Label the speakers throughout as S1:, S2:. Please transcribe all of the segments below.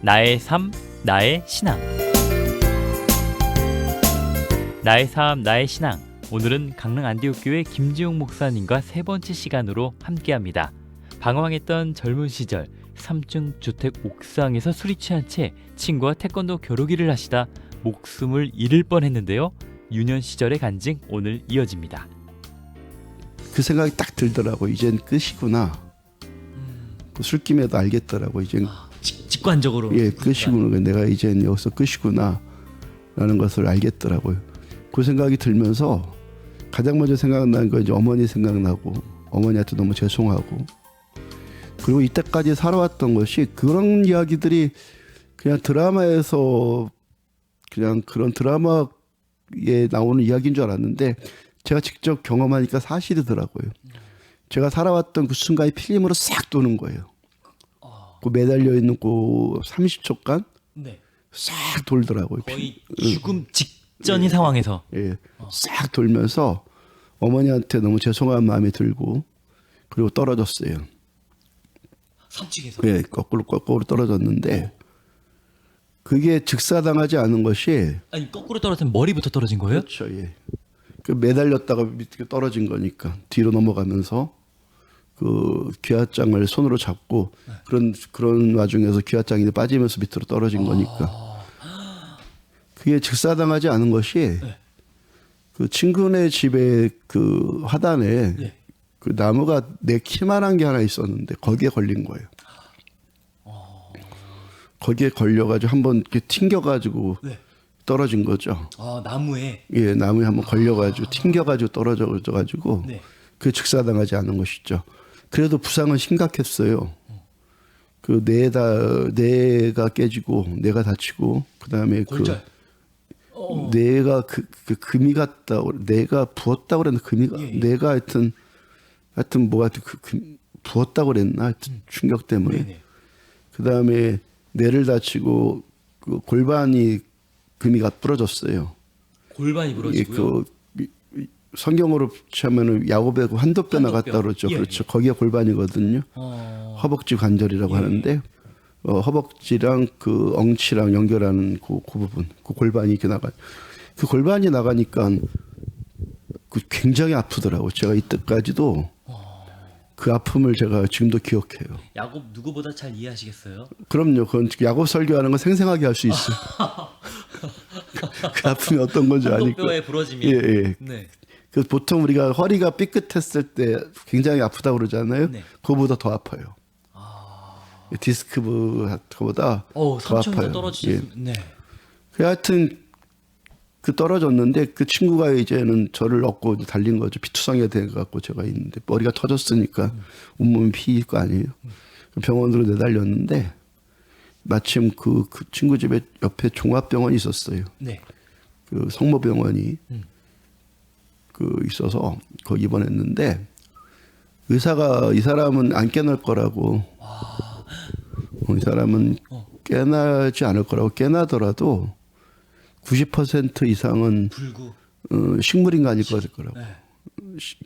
S1: 나의 삶, 나의 신앙. 나의 삶, 나의 신앙. 오늘은 강릉 안디옥교회 김지용 목사님과 세 번째 시간으로 함께합니다. 방황했던 젊은 시절 3층 주택 옥상에서 술이 취한 채 친구와 태권도 겨루기를 하시다 목숨을 잃을 뻔했는데요. 유년 시절의 간증 오늘 이어집니다.
S2: 그 생각이 딱 들더라고. 이젠 끝이구나. 그 술김에도 알겠더라고. 이젠
S1: 직관적으로.
S2: 예, 끝이구나. 내가 이젠 여기서 끝이구나 라는 것을 알겠더라고요. 그 생각이 들면서 가장 먼저 생각나는 건 이제 어머니 생각나고, 어머니한테 너무 죄송하고, 그리고 이때까지 살아왔던 것이 그런 이야기들이 그냥 드라마에서 그냥 그런 드라마에 나오는 이야기인 줄 알았는데 제가 직접 경험하니까 사실이더라고요. 제가 살아왔던 그 순간이 필름으로 싹 도는 거예요. 그 매달려 있는 그 30초간
S1: 네.
S2: 싹 돌더라고요.
S1: 거의 죽음 직전인 상황에서.
S2: 예, 싹 돌면서 어머니한테 너무 죄송한 마음이 들고, 그리고 떨어졌어요.
S1: 3층에서.
S2: 예, 거꾸로 떨어졌는데 그게 즉사당하지 않은 것이.
S1: 아니, 거꾸로 떨어진 머리부터 떨어진 거예요?
S2: 그렇죠. 예. 그 매달렸다가 밑에 떨어진 거니까 뒤로 넘어가면서 그 귀하장을 손으로 잡고 그런 와중에서 귀하장이 빠지면서 밑으로 떨어진 거니까. 그게 즉사당하지 않은 것이 그 친구네 집에 그 화단에 그 나무가 내 키만한 게 하나 있었는데 거기에 걸린 거예요. 거기에 걸려가지고 한번 이렇게 튕겨가지고 떨어진 거죠.
S1: 나무에.
S2: 예, 나무에 한번 걸려가지고 튕겨가지고 떨어져가지고 그 즉사당하지 않은 것이죠. 그래도 부상은 심각했어요. 그 뇌가 깨지고 뇌가 다치고, 그다음에
S1: 골절.
S2: 뇌가 그 금이 갔다, 뇌가 부었다고 그랬나, 금이가 뇌가 하여튼 뭐가 부었다고 그랬나, 하여튼 충격 때문에. 그다음에 뇌를 다치고 그 골반이 금이가 부러졌어요.
S1: 골반이 부러지고요.
S2: 성경으로 치면은 야곱의 환도뼈 나갔다 그러죠. 그렇죠. 거기가 골반이거든요. 허벅지 관절이라고 하는데 허벅지랑 그 엉치랑 연결하는 그 부분, 그 골반이 이렇게 그 골반이 나가니까 그 굉장히 아프더라고. 제가 이때까지도 그 아픔을 제가 지금도 기억해요.
S1: 야곱 누구보다 잘 이해하시겠어요?
S2: 그럼요. 그건 야곱 설교하는 건 생생하게 할 수 있어요. 그 아픔이 어떤 건지 아니까.
S1: 뼈에 부러짐이.
S2: 예.
S1: 네.
S2: 그 보통 우리가 허리가 삐끗했을 때 굉장히 아프다고 그러잖아요.
S1: 네.
S2: 그거보다 더 아파요. 디스크보다 더 아파요.
S1: 떨어지셨. 네.
S2: 하여튼 그 떨어졌는데 그 친구가 이제는 저를 업고 달린 거죠. 피투성이가 돼갖고 제가 있는데 머리가 터졌으니까 온몸이 피일 거 아니에요. 병원으로 내달렸는데 마침 그 친구 집에 옆에 종합병원이 있었어요.
S1: 네.
S2: 그 성모병원이 있어서 거기 입원했는데 의사가 이 사람은 안 깨날 거라고. 이 사람은 깨나지 않을 거라고. 깨나더라도 90% 이상은 식물인간일 거라고.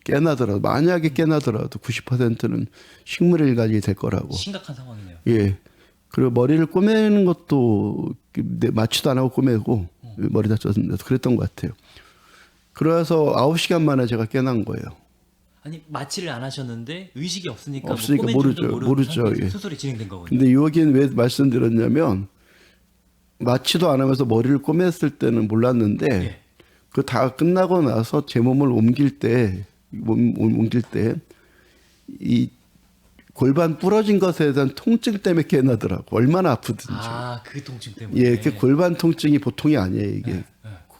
S2: 깨나더라도, 만약에 깨나더라도 90%는 식물인간이 될 거라고.
S1: 심각한 상황이네요.
S2: 예. 그리고 머리를 꼬매는 것도 마취도 안 하고 꼬매고 머리 다쳤는데 그랬던 것 같아요. 그래서 9시간 만에 제가 깨난 거예요.
S1: 아니, 마취를 안 하셨는데 의식이 없으니까
S2: 모르죠. 예.
S1: 수술이 진행된 거군요.
S2: 근데 여기는 왜 말씀드렸냐면 마취도 안 하면서 머리를 꼬맸을 때는 몰랐는데 그 다 끝나고 나서 제 몸을 옮길 때 이 골반 부러진 것에 대한 통증 때문에 깨나더라고. 얼마나 아프든지.
S1: 그 통증 때문에.
S2: 예, 그 골반 통증이 보통이 아니에요. 이게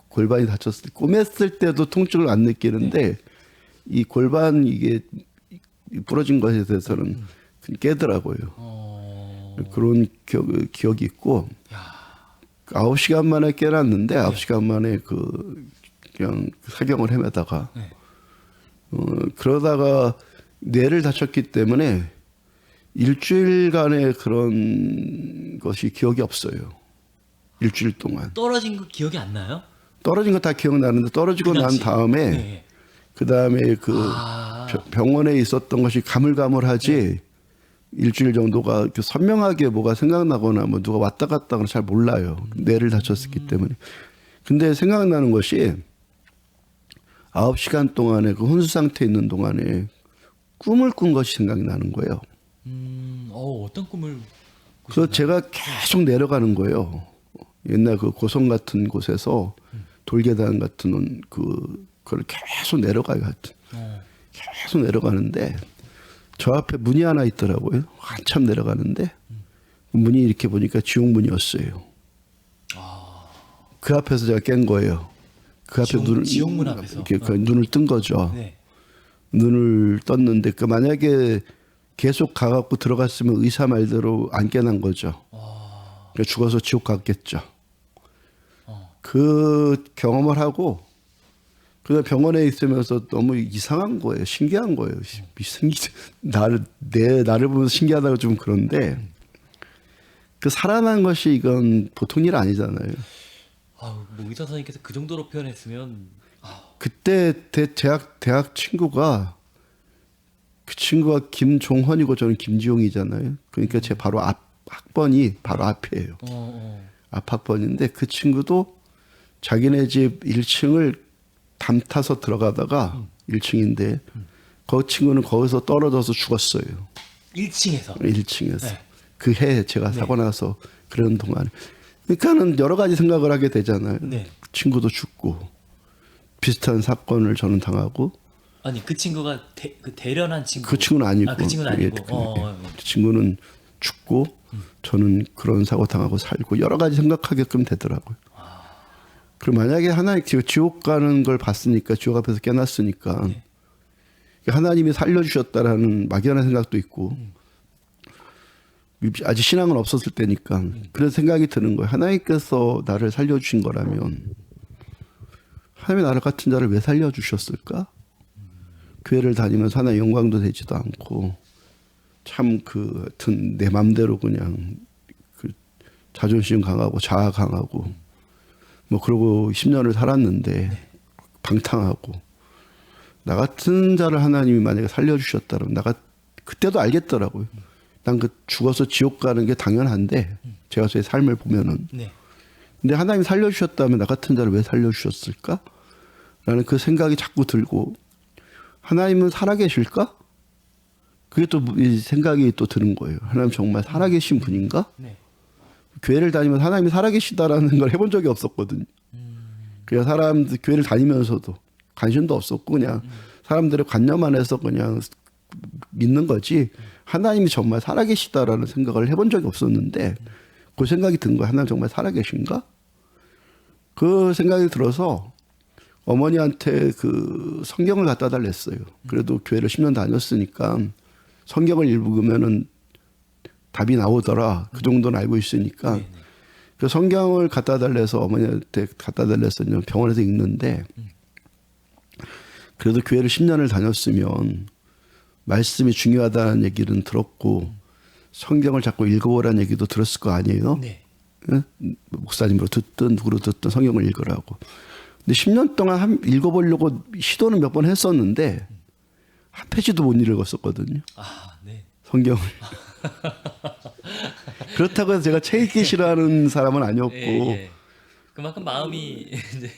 S2: 골반이 다쳤을 때, 꼬맸을 때도 통증을 안 느끼는데 이 골반 이게 부러진 것에 대해서는 깨더라고요. 그런 기억이 있고. 9시간 만에 깨났는데 9시간 만에 그냥 사경을 헤매다가 그러다가 뇌를 다쳤기 때문에 일주일간의 그런 것이 기억이 없어요. 일주일 동안.
S1: 떨어진 거 기억이 안 나요?
S2: 떨어진 거 다 기억나는데 떨어지고 난 다음에 그다음에 병원에 있었던 것이 가물가물하지 일주일 정도가 이렇게 선명하게 뭐가 생각나거나 뭐 누가 왔다 갔다 하거나 잘 몰라요. 뇌를 다쳤었기 때문에. 근데 생각나는 것이 9시간 동안에 그 혼수 상태에 있는 동안에 꿈을 꾼 것이 생각이 나는 거예요.
S1: 어떤 꿈을
S2: 그래서 제가 계속 내려가는 거예요. 옛날 그 고성 같은 곳에서 돌계단 같은 그걸 계속 내려가요. 하여튼. 계속 내려가는데 저 앞에 문이 하나 있더라고요. 한참 내려가는데 문이 이렇게 보니까 지옥문이었어요. 그 앞에서 제가 깬 거예요. 그 앞에
S1: 지옥문 앞에서
S2: 눈을 뜬 거죠.
S1: 네.
S2: 눈을 떴는데 그 만약에 계속 가갖고 들어갔으면 의사 말대로 안 깨난 거죠. 그러니까 죽어서 지옥 갔겠죠. 그 경험을 하고 그냥 병원에 있으면서 너무 이상한 거예요. 신기한 거예요. 나를 보면서 신기하다고 좀 그런데 그 살아난 것이 이건 보통 일 아니잖아요.
S1: 뭐 의사 선생님께서 그 정도로 표현했으면
S2: 그때 대학 친구가 그 친구가 김종헌이고 저는 김지용이잖아요. 그러니까 제 바로 학번이 바로 앞이에요. 앞 학번인데 그 친구도 자기네 집 1층을 담 타서 들어가다가 1층인데 그 친구는 거기서 떨어져서 죽었어요.
S1: 1층에서.
S2: 네. 그 해 제가 사고 나서 그런 동안. 그러니까는 여러 가지 생각을 하게 되잖아요.
S1: 네.
S2: 그 친구도 죽고 비슷한 사건을 저는 당하고.
S1: 아니 그 친구가 그 대련한 친구.
S2: 그 친구는 아니고.
S1: 그 친구는 아니고.
S2: 그 친구는 죽고 저는 그런 사고 당하고 살고 여러 가지 생각하게끔 되더라고요. 그리고 만약에 하나님 지옥 가는 걸 봤으니까 지옥 앞에서 깨났으니까
S1: 네.
S2: 하나님이 살려주셨다라는 막연한 생각도 있고 아직 신앙은 없었을 때니까 그런 생각이 드는 거예요. 하나님께서 나를 살려주신 거라면 하나님이 나를 같은 자를 왜 살려주셨을까? 교회를 다니면서 하나님 영광도 되지도 않고 참 하여튼 내 맘대로 그냥 자존심 강하고 자아 강하고 뭐 그러고 10년을 살았는데 방탕하고 나 같은 자를 하나님이 만약에 살려주셨다면 그때도 알겠더라고요. 난 죽어서 지옥 가는 게 당연한데 제가 제 삶을 보면은 근데 하나님이 살려주셨다면 나 같은 자를 왜 살려주셨을까? 라는 그 생각이 자꾸 들고 하나님은 살아계실까? 그게 또 생각이 또 드는 거예요. 하나님 정말 살아계신 분인가? 교회를 다니면서 하나님이 살아계시다라는 걸 해본 적이 없었거든요. 그냥 사람들 교회를 다니면서도 관심도 없었고 그냥 사람들의 관념 안에서 그냥 믿는 거지 하나님이 정말 살아계시다라는 생각을 해본 적이 없었는데 그 생각이 든 거예요. 하나님 정말 살아계신가? 그 생각이 들어서 어머니한테 그 성경을 갖다 달랬어요. 그래도 교회를 10년 다녔으니까 성경을 읽으면은 답이 나오더라. 그 정도는 알고 있으니까. 그 성경을 갖다 달래서 어머니한테 갖다 달래서 병원에서 읽는데 그래도 교회를 10년을 다녔으면 말씀이 중요하다는 얘기는 들었고 성경을 자꾸 읽어보라는 얘기도 들었을 거 아니에요? 네? 목사님으로 듣든 누구로 듣든 성경을 읽으라고. 근데 10년 동안 읽어보려고 시도는 몇 번 했었는데 한 페이지도 못 읽었었거든요. 성경을. 그렇다고 해서 제가 책 읽기 싫어하는 사람은 아니었고
S1: 그만큼 마음이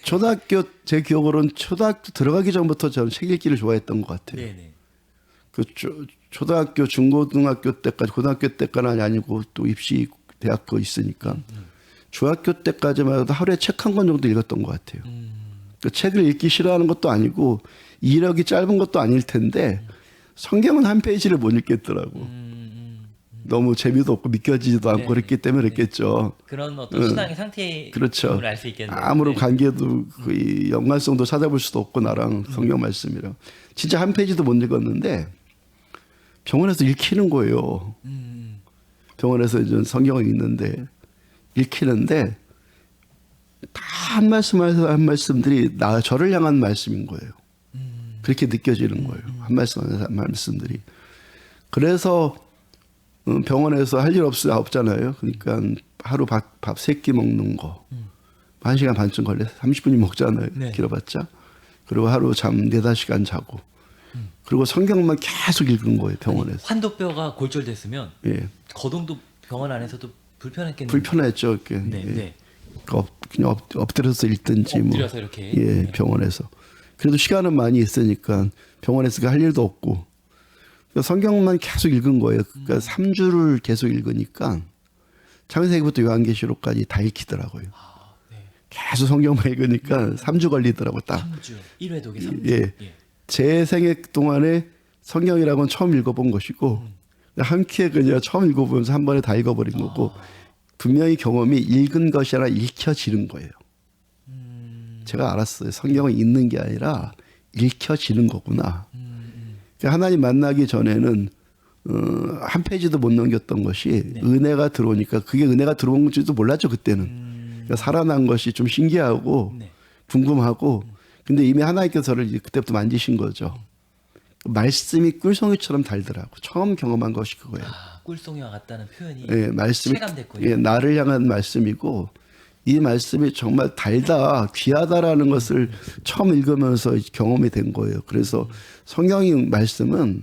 S2: 초등학교 제 기억으로는 초등학교 들어가기 전부터 저는 책 읽기를 좋아했던 것 같아요. 그 초등학교 중고등학교 때까지 고등학교 때까지는 아니고 또 입시 대학교 있으니까 중학교 때까지만 해도 하루에 책 한 권 정도 읽었던 것 같아요. 그 책을 읽기 싫어하는 것도 아니고 이력이 짧은 것도 아닐 텐데 성경은 한 페이지를 못 읽겠더라고. 너무 재미도 없고 믿겨지지도 않고 그랬기 때문에 그랬겠죠.
S1: 그런 어떤 신앙의 상태를
S2: 그렇죠.
S1: 알 수 있겠네요.
S2: 아무런 관계도 거의 연관성도 찾아볼 수도 없고 나랑 성경 말씀이랑 진짜 한 페이지도 못 읽었는데 병원에서 읽히는 거예요. 병원에서 이제 성경을 읽는데 읽히는데 다 한 말씀 한 말씀들이 저를 향한 말씀인 거예요. 그렇게 느껴지는 거예요. 한 말씀 한 말씀들이. 그래서 병원에서 할 일 없잖아요. 그러니까 하루 밥 3끼 먹는 거. 1시간 반쯤 걸려서 30분이 먹잖아요. 길어봤자. 그리고 하루 잠 4-5시간 자고. 그리고 성경만 계속 읽은 거예요 병원에서.
S1: 환도뼈가 골절됐으면
S2: 예,
S1: 거동도 병원 안에서도 불편했겠네요.
S2: 불편했죠. 이렇게.
S1: 네,
S2: 예.
S1: 네.
S2: 그냥 엎드려서 읽든지
S1: 엎드려서 이렇게.
S2: 예,
S1: 네.
S2: 병원에서. 그래도 시간은 많이 있으니까 병원에서 할 일도 없고 그러니까 성경만 계속 읽은 거예요. 그러니까 3주를 계속 읽으니까 창세기부터 요한계시록까지 다 읽히더라고요.
S1: 네.
S2: 계속 성경만 읽으니까 3주 걸리더라고 딱.
S1: 3주. 1회 독이 3주.
S2: 예. 제 생애 동안에 성경이라고는 처음 읽어본 것이고 한 키에 그냥 처음 읽어보면서 한 번에 다 읽어버린 거고 분명히 경험이 읽은 것이 아니라 읽혀지는 거예요. 제가 알았어요. 성경은 읽는 게 아니라 읽혀지는 거구나. 그러니까 하나님 만나기 전에는 한 페이지도 못 넘겼던 것이
S1: 네.
S2: 은혜가 들어오니까 그게 은혜가 들어온지도 몰랐죠 그때는. 그러니까 살아난 것이 좀 신기하고
S1: 네.
S2: 궁금하고 근데 이미 하나님께서 저를 그때부터 만지신 거죠. 말씀이 꿀송이처럼 달더라고. 처음 경험한 것이 그거예요.
S1: 꿀송이와 같다는 표현이
S2: 예, 말씀이
S1: 체감됐군요.
S2: 예, 나를 향한 말씀이고 이 말씀이 정말 달다, 귀하다라는 것을 처음 읽으면서 경험이 된 거예요. 그래서 성경의 말씀은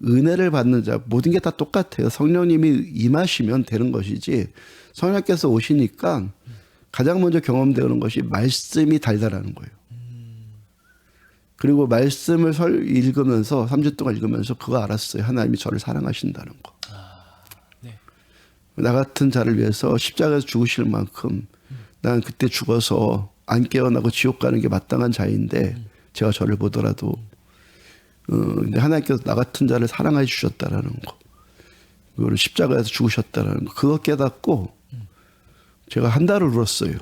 S2: 은혜를 받는 자 모든 게 다 똑같아요. 성령님이 임하시면 되는 것이지 성령께서 오시니까 가장 먼저 경험되는 것이 말씀이 달다라는 거예요. 그리고 말씀을 읽으면서 3주 동안 읽으면서 그거 알았어요. 하나님이 저를 사랑하신다는 거.
S1: 네.
S2: 나 같은 자를 위해서 십자가에서 죽으실 만큼 난 그때 죽어서 안 깨어나고 지옥 가는 게 마땅한 자인데 제가 저를 보더라도 근데 하나님께서 나 같은 자를 사랑해 주셨다라는 거. 그거를 십자가에서 죽으셨다라는 거. 그거 깨닫고 제가 한 달을 울었어요.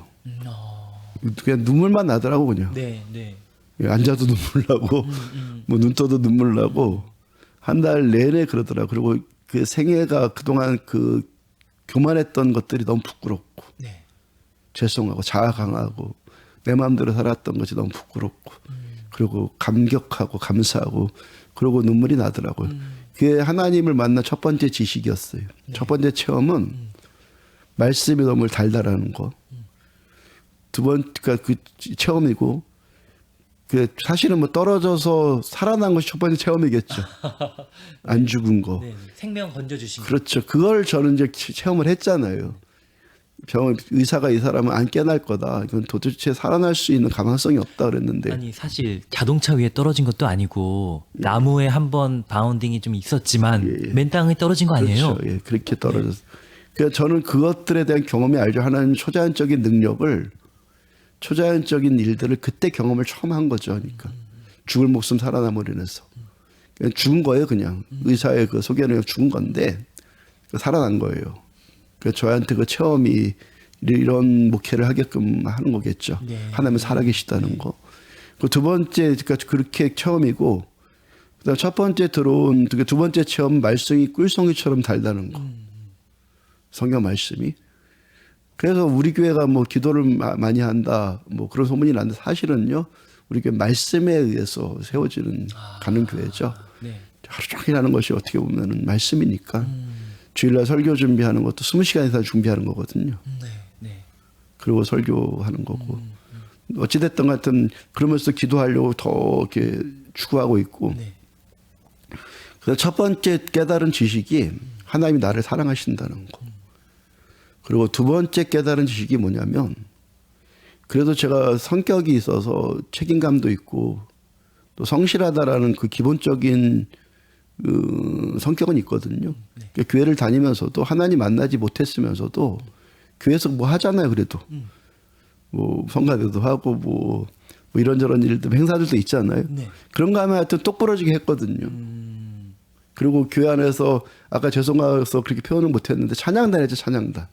S2: 그냥 눈물만 나더라고 그냥.
S1: 네, 네.
S2: 앉아도 눈물 나고 뭐 눈 떠도 눈물 나고 한 달 내내 그러더라고. 그리고 그 생애가 그동안 그 교만했던 것들이 너무 부끄럽고
S1: 네.
S2: 죄송하고 자아 강하고 내 마음대로 살았던 것이 너무 부끄럽고 그리고 감격하고 감사하고 그러고 눈물이 나더라고요. 그게 하나님을 만난 첫 번째 지식이었어요. 첫 번째 체험은 말씀이 너무 달달하는 거. 두 번째가 그러니까 그 체험이고 그 사실은 뭐 떨어져서 살아난 것이 첫 번째 체험이겠죠. 안 죽은 거.
S1: 네. 생명 건져 주신 거.
S2: 그렇죠. 그걸 저는 이제 체험을 했잖아요. 병원 의사가 이 사람은 안 깨날 거다. 이건 도대체 살아날 수 있는 가망성이 없다 그랬는데.
S1: 아니 사실 자동차 위에 떨어진 것도 아니고 나무에 한번 바운딩이 좀 있었지만 맨 땅에 떨어진 거 아니에요?
S2: 그렇죠. 예, 그렇게 떨어져서. 그러니까 저는 그것들에 대한 경험이 알죠. 하나님 초자연적인 능력을 초자연적인 일들을 그때 경험을 처음 한 거죠. 그러니까 죽을 목숨 살아남으려 해서 그냥 죽은 거예요. 그냥 의사의 그 소견에 죽은 건데 살아난 거예요. 그러니까 저한테 그 체험이 이런 목회를 하게끔 하는 거겠죠.
S1: 네.
S2: 하나님은 살아계시다는 거. 그 두 번째 그러니까 그렇게 체험이고 그다음 첫 번째 들어온 두 번째 체험 말씀이 꿀송이처럼 달다는 거. 성경 말씀이. 그래서 우리 교회가 뭐 기도를 많이 한다, 뭐 그런 소문이 나는데 사실은요, 우리 교회 말씀에 의해서 세워지는 가는 교회죠.
S1: 네.
S2: 하루 종일 하는 것이 어떻게 보면은 말씀이니까 주일날 설교 준비하는 것도 20시간 이상 준비하는 거거든요.
S1: 네. 네.
S2: 그리고 설교하는 거고 어찌됐든 같은 그러면서 기도하려고 더 이렇게 추구하고 있고.
S1: 네.
S2: 그래서 첫 번째 깨달은 지식이 하나님이 나를 사랑하신다는 거. 그리고 두 번째 깨달은 지식이 뭐냐면 그래도 제가 성격이 있어서 책임감도 있고 또 성실하다라는 그 기본적인 그 성격은 있거든요. 그러니까 교회를 다니면서도 하나님 만나지 못했으면서도 교회에서 뭐 하잖아요. 그래도 뭐 성가대도 하고 뭐 이런저런 일들 행사들도 있잖아요.
S1: 네.
S2: 그런 거 하면 하여튼 똑부러지게 했거든요. 그리고 교회 안에서 아까 죄송해서 그렇게 표현을 못했는데 찬양단 했죠. 찬양단.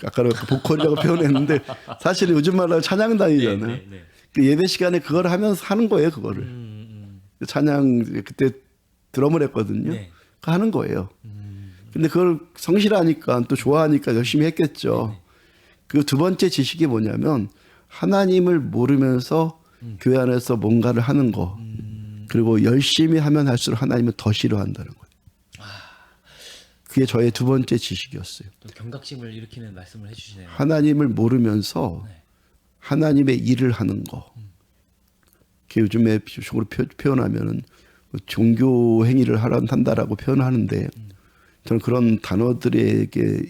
S2: 아까는 보컬이라고 표현했는데 사실은 요즘 말로 찬양단이잖아요.
S1: 네, 네, 네.
S2: 그 예배 시간에 그걸 하면서 하는 거예요. 그거를. 찬양 그때 드럼을 했거든요.
S1: 네.
S2: 그거 하는 거예요. 근데 그걸 성실하니까 또 좋아하니까 열심히 했겠죠. 그 두 번째 지식이 뭐냐면 하나님을 모르면서 교회 안에서 뭔가를 하는 거. 그리고 열심히 하면 할수록 하나님은 더 싫어한다는 거예요. 그게 저의 두 번째 지식이었어요.
S1: 또 경각심을 일으키는 말씀을 해주시네요.
S2: 하나님을 모르면서 하나님의 일을 하는 거. 그게 요즘에 비유적으로 표현하면은 종교 행위를 한다라고 표현하는데 저는 그런 단어들에게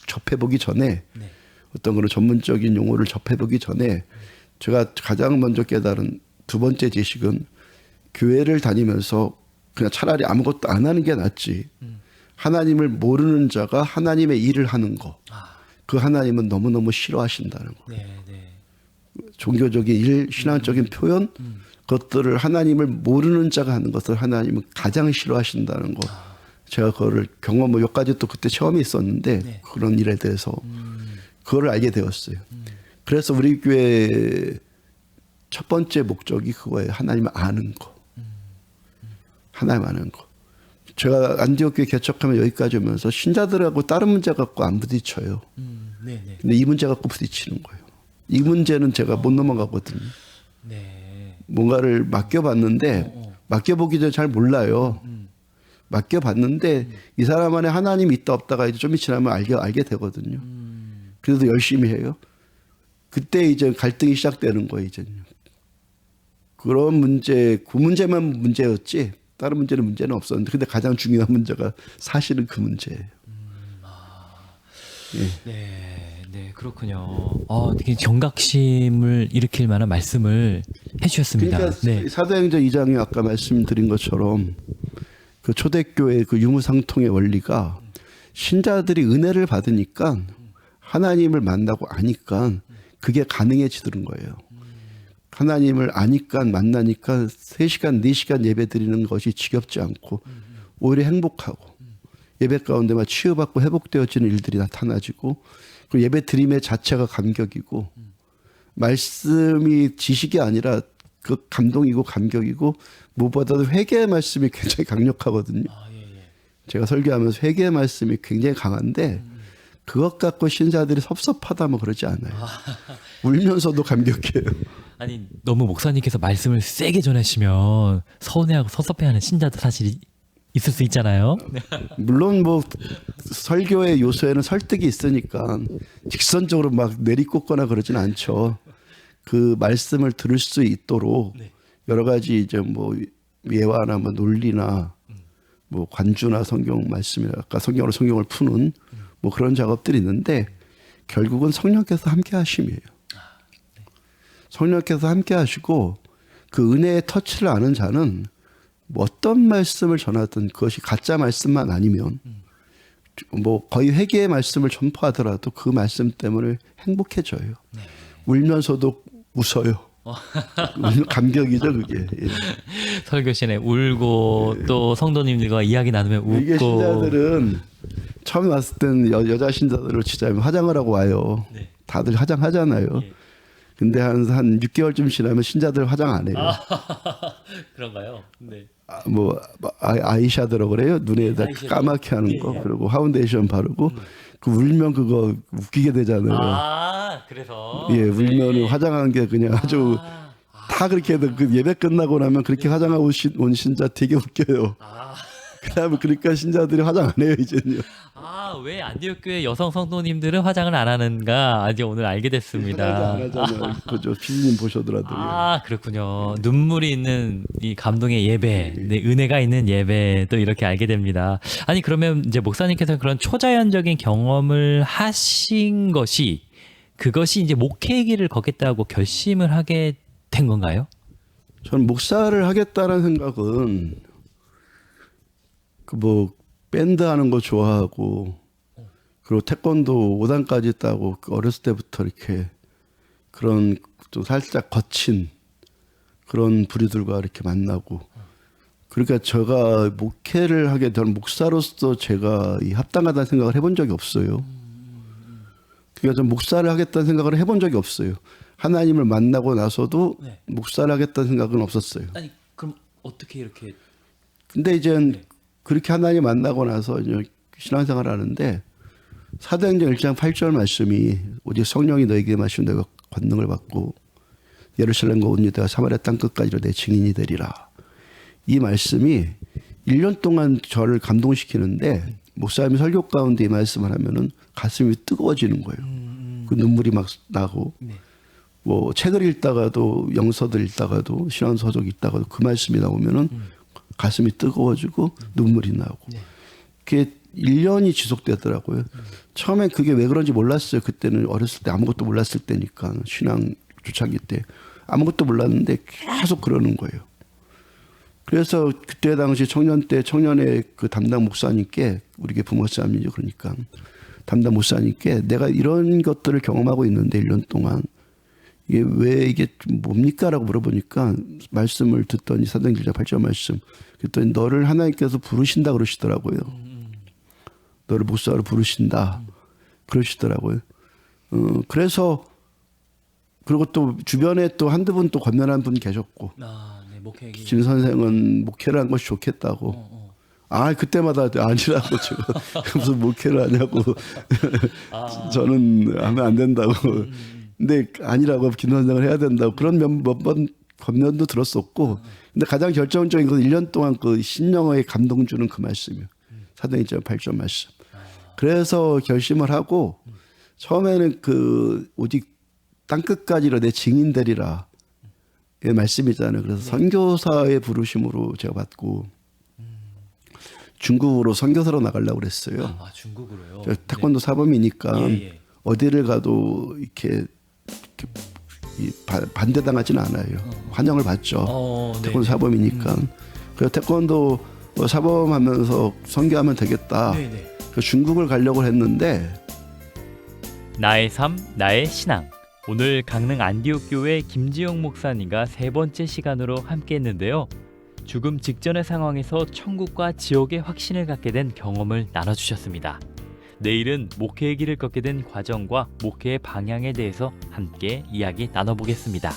S2: 접해보기 전에
S1: 네.
S2: 어떤 그런 전문적인 용어를 접해보기 전에 제가 가장 먼저 깨달은 두 번째 지식은 교회를 다니면서 그냥 차라리 아무것도 안 하는 게 낫지. 하나님을 모르는 자가 하나님의 일을 하는 거. 그 하나님은 너무너무 싫어하신다는 거.
S1: 네, 네.
S2: 종교적인 일, 신앙적인 표현, 그것들을 하나님을 모르는 자가 하는 것을 하나님은 가장 싫어하신다는 거. 제가 그거를 몇 가지 또 그때 체험이 있었는데
S1: 네.
S2: 그런 일에 대해서 그거를 알게 되었어요. 그래서 우리 교회 첫 번째 목적이 그거예요. 하나님을 아는 거. 하나님 아는 거. 제가 안디옥 교회 개척하면 여기까지 오면서 신자들하고 다른 문제 갖고 안 부딪혀요.
S1: 네, 네.
S2: 근데 이 문제 갖고 부딪히는 거예요. 이 문제는 제가 못 넘어가거든요.
S1: 네.
S2: 뭔가를 맡겨봤는데 맡겨보기 전에 잘 몰라요. 맡겨봤는데 이 사람 안에 하나님이 있다 없다가 이제 좀 지나면 알게 되거든요. 그래도 열심히 해요. 그때 이제 갈등이 시작되는 거예요. 이제는. 그런 문제, 그 문제만 문제였지 다른 문제는 없었는데 근데 가장 중요한 문제가 사실은 그 문제예요.
S1: 네, 네, 그렇군요. 되게 경각심을 일으킬 만한 말씀을 해주셨습니다.
S2: 그러니까
S1: 네,
S2: 사도행전 2장에 아까 말씀드린 것처럼 그 초대교회 그 유무상통의 원리가 신자들이 은혜를 받으니까 하나님을 만나고 아니까 그게 가능해지는 거예요. 하나님을 아니까 만나니까 3시간, 4시간 예배 드리는 것이 지겹지 않고 오히려 행복하고 예배 가운데 막 치유받고 회복되어지는 일들이 나타나지고 그 예배 드림의 자체가 감격이고 말씀이 지식이 아니라 그 감동이고 감격이고 무엇보다도 회개의 말씀이 굉장히 강력하거든요. 제가 설교하면서 회개의 말씀이 굉장히 강한데 그것 갖고 신자들이 섭섭하다 뭐 그러지 않아요. 울면서도 감격해요.
S1: 아니 너무 목사님께서 말씀을 세게 전하시면 서운해하고 섭섭해하는 신자도 사실 있을 수 있잖아요.
S2: 물론 뭐 설교의 요소에는 설득이 있으니까 직선적으로 막 내리꽂거나 그러진 않죠. 그 말씀을 들을 수 있도록 여러 가지 이제 뭐 예화나 뭐 논리나 뭐 관주나 성경 말씀이나 아까 성경으로 성경을 푸는 뭐 그런 작업들이 있는데 결국은 성령께서 함께 하심이에요. 성령께서 함께 하시고 그 은혜의 터치를 아는 자는 뭐 어떤 말씀을 전하든 그것이 가짜 말씀만 아니면 뭐 거의 회개의 말씀을 전파하더라도 그 말씀 때문에 행복해져요. 울면서도 웃어요. 감격이죠 그게. 예.
S1: 설교 시간에 울고 또 성도님들과 이야기 나누면 웃고.
S2: 이게 신자들은 처음에 왔을 때는 여자 신자들을 치자면 화장을 하고 와요.
S1: 네.
S2: 다들 화장하잖아요.
S1: 예.
S2: 근데 한 6개월쯤 지나면 신자들 화장 안 해요.
S1: 그런가요? 네.
S2: 뭐 아이샤도라고 그래요. 눈에다
S1: 아이섀도우.
S2: 까맣게 하는 거. 그리고 파운데이션 바르고 그 울면 그거 웃기게 되잖아요.
S1: 그래서.
S2: 예, 울면은 화장한 게 그냥 아주 다 그렇게 해도 그 예배 끝나고 나면 그렇게 화장하고 온 신자 되게 웃겨요. 그다음에 그러니까 신자들이 화장 안 해요 이제는요.
S1: 왜 안디옥 교회 여성 성도님들은 화장을 안 하는가 아직 오늘 알게 됐습니다.
S2: 화장도 안 하잖아요. 그죠. 피디님 보셔더라도요.
S1: 그렇군요. 눈물이 있는 이 감동의 예배, 네, 은혜가 있는 예배 또 이렇게 알게 됩니다. 아니 그러면 이제 목사님께서 그런 초자연적인 경험을 하신 것이 그것이 이제 목회의 길을 걷겠다고 결심을 하게 된 건가요?
S2: 저는 목사를 하겠다는 생각은 그 뭐 밴드 하는 거 좋아하고 그리고 태권도 5단까지 따고 어렸을 때부터 이렇게 그런 좀 살짝 거친 그런 부류들과 이렇게 만나고 그러니까 제가 목회를 하게 된 목사로서 제가 이 합당하다는 생각을 해본 적이 없어요. 그러니까 전 목사를 하겠다는 생각을 해본 적이 없어요. 하나님을 만나고 나서도
S1: 네.
S2: 목사를 하겠다는 생각은 없었어요.
S1: 아니 그럼 어떻게 이렇게
S2: 근데 이제 그렇게 하나님 만나고 나서 이제 신앙생활을 하는데 사도행전 1장 8절 말씀이 오직 성령이 너에게 마시면 내가 권능을 받고 예루살렘과 온 유대와 사마리아 땅 끝까지로 내 증인이 되리라. 이 말씀이 1년 동안 저를 감동시키는데 목사님이 설교 가운데 이 말씀을 하면은 가슴이 뜨거워지는 거예요. 그 눈물이 막 나고 뭐 책을 읽다가도 영서들 읽다가도 신앙서적 읽다가도 그 말씀이 나오면은 가슴이 뜨거워지고 눈물이 나오고
S3: 네.
S2: 그게 1년이 지속되더라고요. 처음엔 그게 왜 그런지 몰랐어요. 그때는 어렸을 때 아무것도 몰랐을 때니까 신앙 초창기 때 아무것도 몰랐는데 계속 그러는 거예요. 그래서 그때 당시 청년의 그 담당 목사님께 우리 부모싸움이죠. 그러니까 담당 목사님께 내가 이런 것들을 경험하고 있는데 1년 동안 이게 왜 이게 좀 뭡니까라고 물어보니까 말씀을 듣더니 사도행전 8절 말씀 그랬더니 너를 하나님께서 부르신다 그러시더라고요. 너를 목사로 부르신다 그러시더라고요. 그래서 그리고 또 주변에 또 한두 분 또 권면한 분 계셨고
S3: 네, 목회기.
S2: 김 선생은 목회를 한 것이 좋겠다고. 아 그때마다 아니라고 제가 무슨 목회를 하냐고 저는 하면 안 된다고. 근데 아니라고 김 선생을 해야 된다고 그런 몇 번 권면도 들었었고. 근데 가장 결정적인 건 1년 동안 그 신령의 감동 주는 그 말씀이요. 사도행전 8절 말씀. 그래서 결심을 하고 처음에는 그 오직 땅끝까지로 내 증인 되리라 의 말씀이잖아요. 그래서 선교사의 부르심으로 제가 받고 중국으로 선교사로 나가려고 그랬어요.
S3: 중국으로요.
S2: 제가 태권도 사범이니까
S3: 예.
S2: 어디를 가도 이렇게 반대당하지는 않아요. 환영을 받죠. 태권도 사범이니까. 그래서 태권도 사범하면서 선교하면 되겠다. 그래서 중국을 가려고 했는데
S1: 나의 삶, 나의 신앙. 오늘 강릉 안디옥 교회 김지용 목사님과 세 번째 시간으로 함께했는데요. 죽음 직전의 상황에서 천국과 지옥의 확신을 갖게 된 경험을 나눠주셨습니다. 내일은 목회의 길을 걷게 된 과정과 목회의 방향에 대해서 함께 이야기 나눠보겠습니다.